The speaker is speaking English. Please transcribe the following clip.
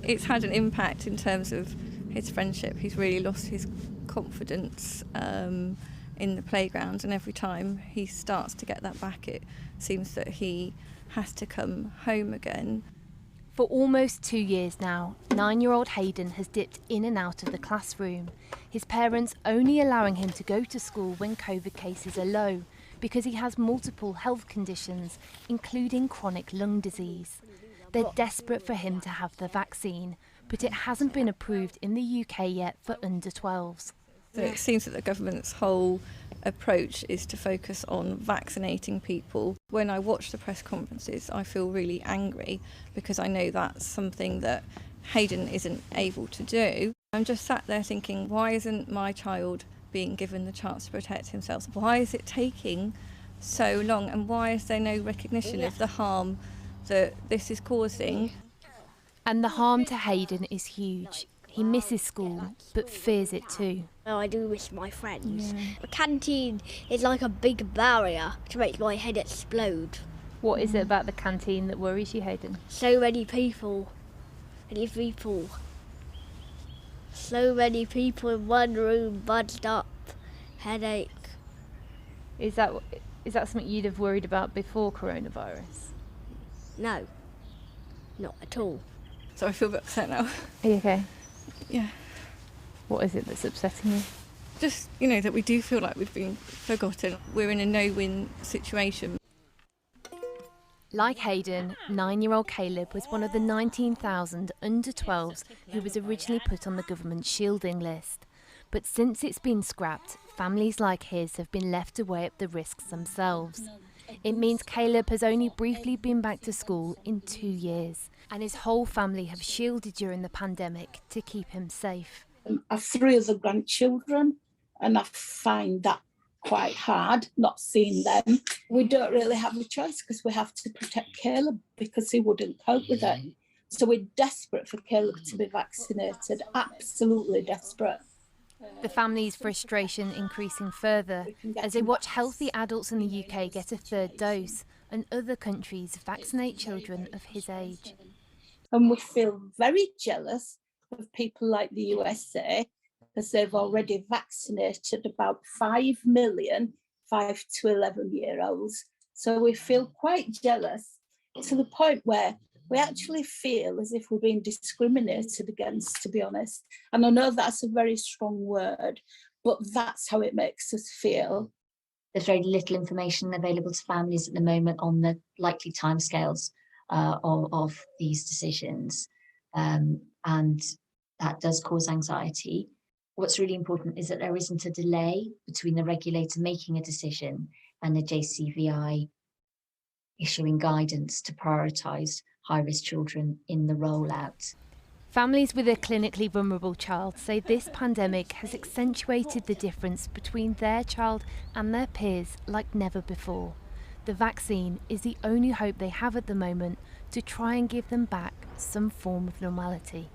It's had an impact in terms of his friendship. He's really lost his confidence in the playground, and every time he starts to get that back, it seems that he has to come home again. For almost 2 years now, 9-year-old Hayden has dipped in and out of the classroom, his parents only allowing him to go to school when COVID cases are low because he has multiple health conditions, including chronic lung disease. They're desperate for him to have the vaccine, but it hasn't been approved in the UK yet for under 12s. So it seems that the government's whole approach is to focus on vaccinating people. When I watch the press conferences, I feel really angry because I know that's something that Hayden isn't able to do. I'm just sat there thinking, why isn't my child being given the chance to protect himself? Why is it taking so long, and why is there no recognition of the harm that this is causing? And the harm to Hayden is huge. He misses school, but fears it too. Oh, I do miss my friends. Yeah. The canteen is like a big barrier to make my head explode. What is it about the canteen that worries you, Hayden? So many people. So many people in one room, bunched up, headache. Is that something you'd have worried about before coronavirus? No, not at all. So I feel a bit upset now. Are you okay? Yeah. What is it that's upsetting you? Just, that we do feel like we've been forgotten. We're in a no-win situation. Like Hayden, 9-year-old Caleb was one of the 19,000 under 12s who was originally put on the government shielding list. But since it's been scrapped, families like his have been left to weigh up the risks themselves. It means Caleb has only briefly been back to school in 2 years, and his whole family have shielded during the pandemic to keep him safe. I have 3 other grandchildren, and I find that quite hard, not seeing them. We don't really have a choice because we have to protect Caleb because he wouldn't cope with it. So we're desperate for Caleb to be vaccinated, absolutely desperate. The family's frustration increasing further as they watch healthy adults in the UK get a 3rd dose and other countries vaccinate children of his age. And we feel very jealous of people like the USA, as they've already vaccinated about 5 million 5 to 11-year-olds. So we feel quite jealous to the point where we actually feel as if we're being discriminated against, to be honest. And I know that's a very strong word, but that's how it makes us feel. There's very little information available to families at the moment on the likely timescales of these decisions, and that does cause anxiety. What's really important is that there isn't a delay between the regulator making a decision and the JCVI issuing guidance to prioritise high-risk children in the rollout. Families with a clinically vulnerable child say this pandemic has accentuated the difference between their child and their peers like never before. The vaccine is the only hope they have at the moment to try and give them back some form of normality.